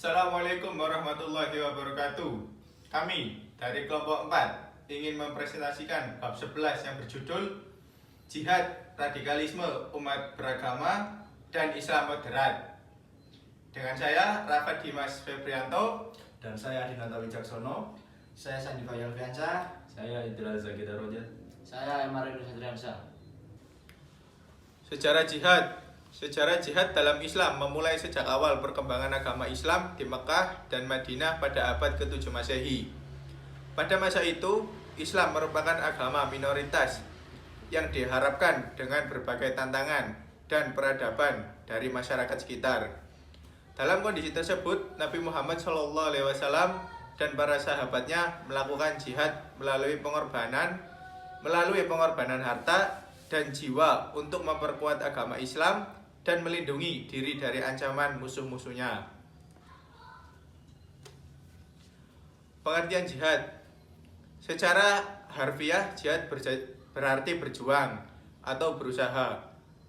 Assalamualaikum warahmatullahi wabarakatuh. Kami dari kelompok 4 ingin mempresentasikan bab 11 yang berjudul Jihad, Radikalisme Umat Beragama dan Islam Moderat. Dengan saya Rafa Dimas Febrianto Dan saya Adinata Wijaksono. Saya Sandi Fayal Fiansyah. Saya Idra Zakita Rojat. Saya Emarino Sadriansyah. Sejarah jihad dalam Islam memulai sejak awal perkembangan agama Islam di Mekah dan Madinah pada abad ke-7 Masehi. Pada masa itu, Islam merupakan agama minoritas yang diharapkan dengan berbagai tantangan dan peradaban dari masyarakat sekitar. Dalam kondisi tersebut, Nabi Muhammad SAW dan para sahabatnya melakukan jihad melalui pengorbanan harta dan jiwa untuk memperkuat agama Islam dan melindungi diri dari ancaman musuh-musuhnya. Pengertian jihad. Secara harfiah, jihad berarti berjuang atau berusaha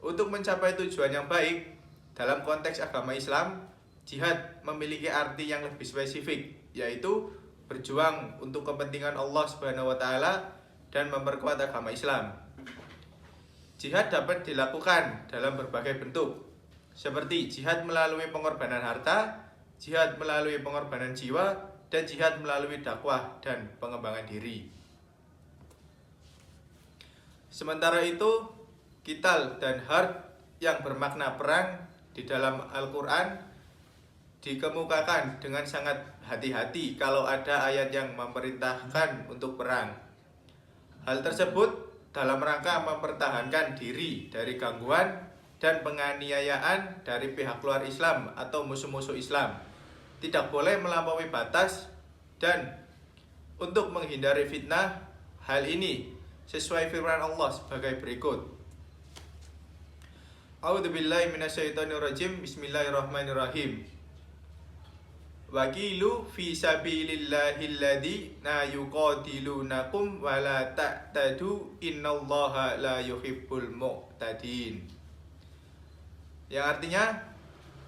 untuk mencapai tujuan yang baik. Dalam konteks agama Islam, jihad memiliki arti yang lebih spesifik, yaitu berjuang untuk kepentingan Allah Subhanahu wa taala dan memperkuat agama Islam. Jihad dapat dilakukan dalam berbagai bentuk, seperti jihad melalui pengorbanan harta, jihad melalui pengorbanan jiwa, dan jihad melalui dakwah dan pengembangan diri. Sementara itu, qital dan harb yang bermakna perang di dalam Al-Quran dikemukakan dengan sangat hati-hati kalau ada ayat yang memerintahkan untuk perang. Hal tersebut dalam rangka mempertahankan diri dari gangguan dan penganiayaan dari pihak luar Islam atau musuh-musuh Islam. Tidak boleh melampaui batas, dan untuk menghindari fitnah. Hal ini sesuai firman Allah sebagai berikut. A'udzubillahi minasyaitonirrajim. Bismillahirrahmanirrahim. Waqilu fi sabilillahi alladzi la yuqatilunakum wa la ta'tadu innallaha la yuhibbul mu'tadin. Yang artinya,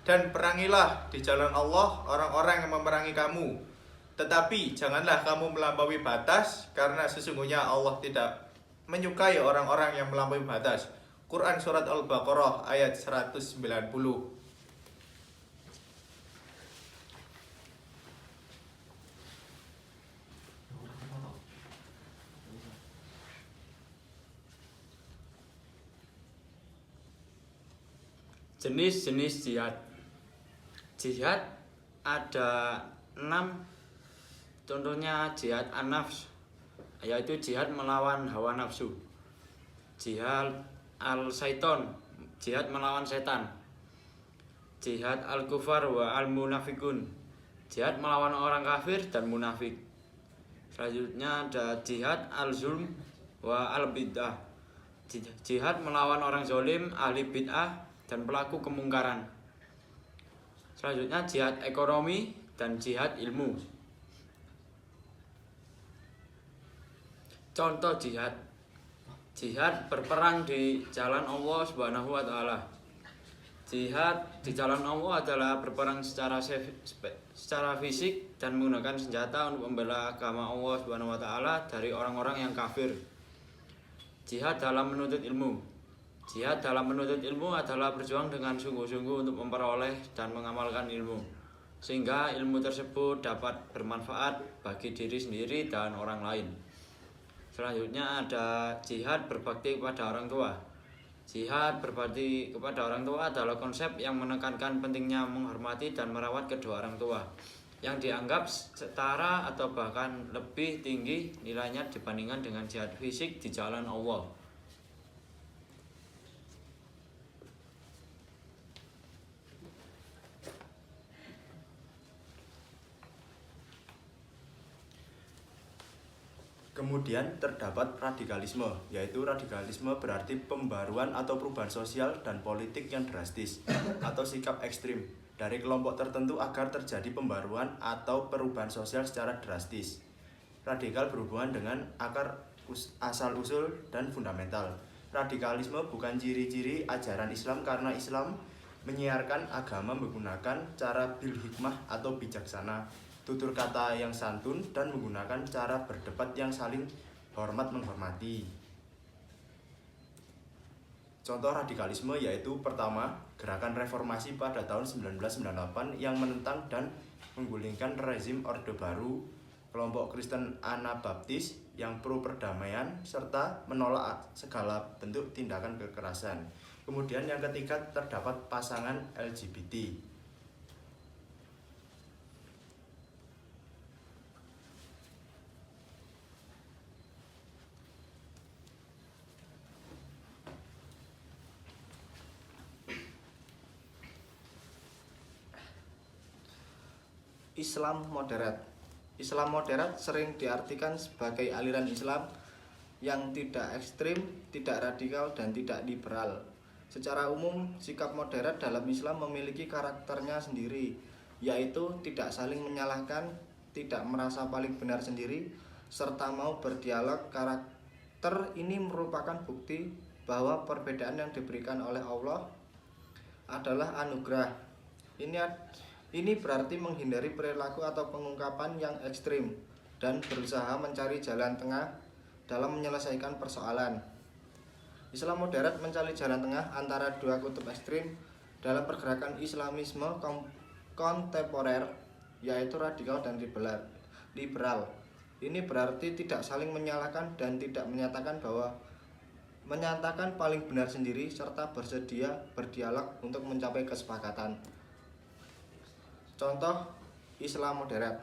dan perangilah di jalan Allah orang-orang yang memerangi kamu, tetapi janganlah kamu melampaui batas, karena sesungguhnya Allah tidak menyukai orang-orang yang melampaui batas. Quran Surat Al-Baqarah ayat 190. Jenis-jenis jihad. Jihad ada 6. Contohnya jihad an-nafs, yaitu jihad melawan hawa nafsu. Jihad al-syaiton, jihad melawan setan. Jihad al-kufar wa al-munafikun, jihad melawan orang kafir dan munafik. Selanjutnya ada jihad al-zulm wa al-bid'ah, jihad melawan orang zalim, ahli bid'ah, dan pelaku kemungkaran. Selanjutnya jihad ekonomi dan jihad ilmu. Contoh jihad. Jihad berperang di jalan Allah Subhanahu wa taala. Jihad di jalan Allah adalah berperang secara fisik dan menggunakan senjata untuk membela agama Allah Subhanahu wa taala dari orang-orang yang kafir. Jihad dalam menuntut ilmu. Jihad dalam menuntut ilmu adalah berjuang dengan sungguh-sungguh untuk memperoleh dan mengamalkan ilmu, sehingga ilmu tersebut dapat bermanfaat bagi diri sendiri dan orang lain. Selanjutnya ada jihad berbakti kepada orang tua. Jihad berbakti kepada orang tua adalah konsep yang menekankan pentingnya menghormati dan merawat kedua orang tua, yang dianggap setara atau bahkan lebih tinggi nilainya dibandingkan dengan jihad fisik di jalan Allah. Kemudian terdapat radikalisme, yaitu radikalisme berarti pembaruan atau perubahan sosial dan politik yang drastis atau sikap ekstrim dari kelompok tertentu agar terjadi pembaruan atau perubahan sosial secara drastis. Radikal berhubungan dengan akar asal-usul dan fundamental. Radikalisme bukan ciri-ciri ajaran Islam karena Islam menyiarkan agama menggunakan cara bil hikmah atau bijaksana, tutur kata yang santun, dan menggunakan cara berdebat yang saling hormat menghormati. Contoh radikalisme yaitu pertama, gerakan reformasi pada tahun 1998 yang menentang dan menggulingkan rezim Orde Baru, kelompok Kristen Anabaptis yang pro perdamaian, serta menolak segala bentuk tindakan kekerasan. Kemudian yang ketiga terdapat pasangan LGBT. Islam moderat. Islam moderat sering diartikan sebagai aliran Islam yang tidak ekstrim, tidak radikal, dan tidak liberal. Secara umum, sikap moderat dalam Islam memiliki karakternya sendiri, yaitu tidak saling menyalahkan, tidak merasa paling benar sendiri, serta mau berdialog. Karakter ini merupakan bukti bahwa perbedaan yang diberikan oleh Allah adalah anugerah. Ini berarti menghindari perilaku atau pengungkapan yang ekstrim dan berusaha mencari jalan tengah dalam menyelesaikan persoalan. Islam moderat mencari jalan tengah antara dua kutub ekstrim dalam pergerakan Islamisme kontemporer, yaitu radikal dan liberal. Ini berarti tidak saling menyalahkan dan tidak menyatakan paling benar sendiri, serta bersedia berdialog untuk mencapai kesepakatan. Contoh Islam moderat: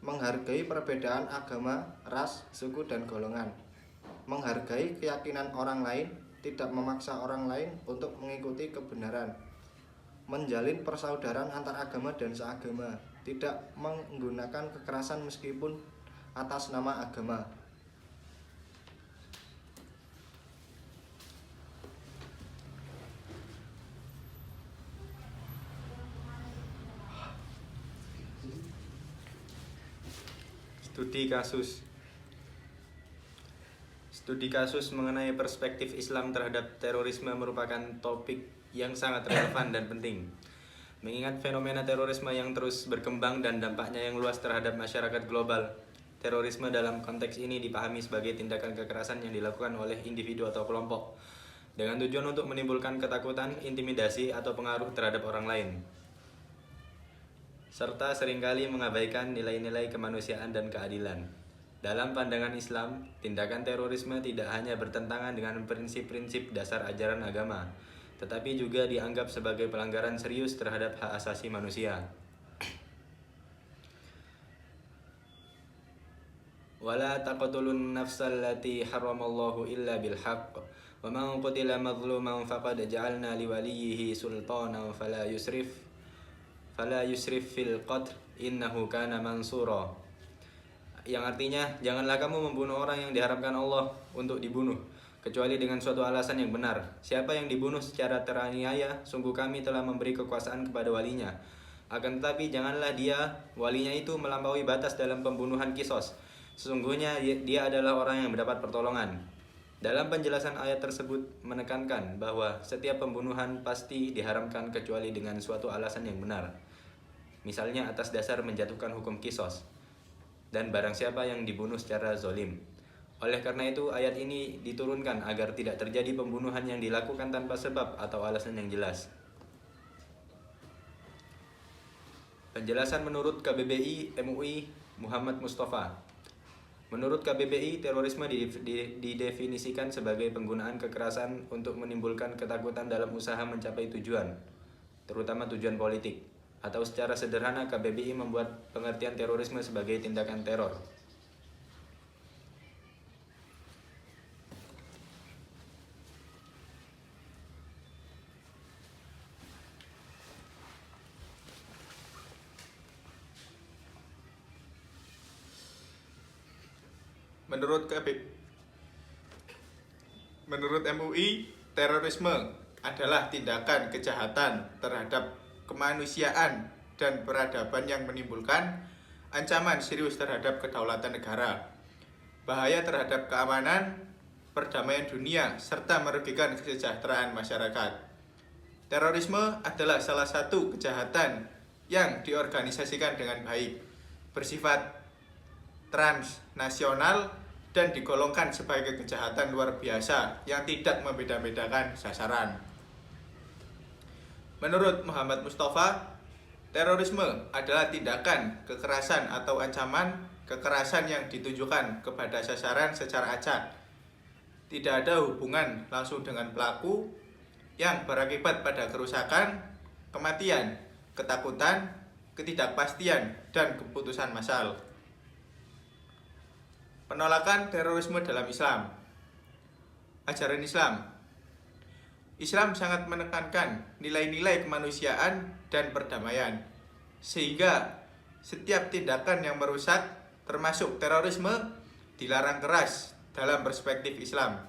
menghargai perbedaan agama, ras, suku, dan golongan, menghargai keyakinan orang lain, tidak memaksa orang lain untuk mengikuti kebenaran, menjalin persaudaraan antar agama dan seagama, tidak menggunakan kekerasan meskipun atas nama agama. Studi kasus mengenai perspektif Islam terhadap terorisme merupakan topik yang sangat relevan dan penting. Mengingat fenomena terorisme yang terus berkembang dan dampaknya yang luas terhadap masyarakat global, terorisme dalam konteks ini dipahami sebagai tindakan kekerasan yang dilakukan oleh individu atau kelompok dengan tujuan untuk menimbulkan ketakutan, intimidasi, atau pengaruh terhadap orang lain, serta seringkali mengabaikan nilai-nilai kemanusiaan dan keadilan. Dalam pandangan Islam, tindakan terorisme tidak hanya bertentangan dengan prinsip-prinsip dasar ajaran agama, tetapi juga dianggap sebagai pelanggaran serius terhadap hak asasi manusia. Wala taqtulun nafsal lati haramallahu illa bil haqq wa man qutila mazluman faqad ja'alna liwaliyhi sultanan fala yusrif fil qatl innahu kana mansura. Yang artinya, janganlah kamu membunuh orang yang diharamkan Allah untuk dibunuh kecuali dengan suatu alasan yang benar. Siapa yang dibunuh secara teraniaya, sungguh kami telah memberi kekuasaan kepada walinya. Akan tetapi janganlah walinya itu melampaui batas dalam pembunuhan kisos. Sesungguhnya dia adalah orang yang mendapat pertolongan. Dalam penjelasan ayat tersebut menekankan bahwa setiap pembunuhan pasti diharamkan kecuali dengan suatu alasan yang benar. Misalnya atas dasar menjatuhkan hukum kisos, dan barang siapa yang dibunuh secara zolim. Oleh karena itu, ayat ini diturunkan agar tidak terjadi pembunuhan yang dilakukan tanpa sebab atau alasan yang jelas. Penjelasan menurut KBBI MUI Muhammad Mustafa. Menurut KBBI, terorisme didefinisikan sebagai penggunaan kekerasan untuk menimbulkan ketakutan dalam usaha mencapai tujuan, terutama tujuan politik. Atau secara sederhana, KBBI membuat pengertian terorisme sebagai tindakan teror. Menurut MUI, terorisme adalah tindakan kejahatan terhadap kemanusiaan dan peradaban yang menimbulkan ancaman serius terhadap kedaulatan negara, bahaya terhadap keamanan, perdamaian dunia, serta merugikan kesejahteraan masyarakat. terorisme adalah salah satu kejahatan yang diorganisasikan dengan baik, bersifat transnasional, dan digolongkan sebagai kejahatan luar biasa yang tidak membeda-bedakan sasaran. Menurut Muhammad Mustafa, terorisme adalah tindakan kekerasan atau ancaman kekerasan yang ditujukan kepada sasaran secara acak, tidak ada hubungan langsung dengan pelaku, yang berakibat pada kerusakan, kematian, ketakutan, ketidakpastian, dan keputusan massal. Penolakan terorisme dalam Islam. Ajaran Islam. Islam sangat menekankan nilai-nilai kemanusiaan dan perdamaian, sehingga setiap tindakan yang merusak, termasuk terorisme, dilarang keras dalam perspektif Islam.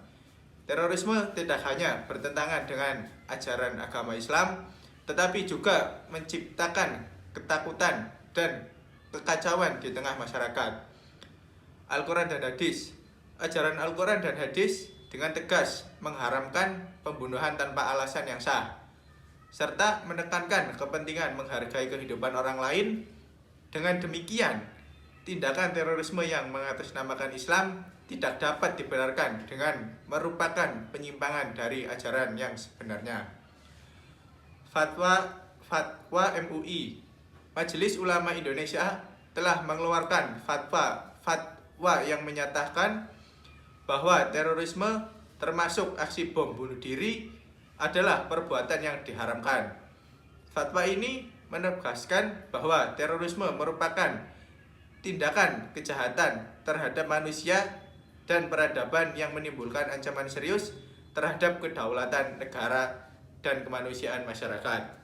Terorisme tidak hanya bertentangan dengan ajaran agama Islam, tetapi juga menciptakan ketakutan dan kekacauan di tengah masyarakat. Al-Quran dan Hadis. Ajaran Al-Quran dan Hadis dengan tegas mengharamkan pembunuhan tanpa alasan yang sah, serta menekankan kepentingan menghargai kehidupan orang lain. Dengan demikian, tindakan terorisme yang mengatasnamakan Islam tidak dapat dibenarkan dengan merupakan penyimpangan dari ajaran yang sebenarnya. Fatwa MUI. Majelis Ulama Indonesia telah mengeluarkan fatwa yang menyatakan bahwa terorisme termasuk aksi bom bunuh diri adalah perbuatan yang diharamkan. Fatwa ini menegaskan bahwa terorisme merupakan tindakan kejahatan terhadap manusia dan peradaban yang menimbulkan ancaman serius terhadap kedaulatan negara dan kemanusiaan masyarakat.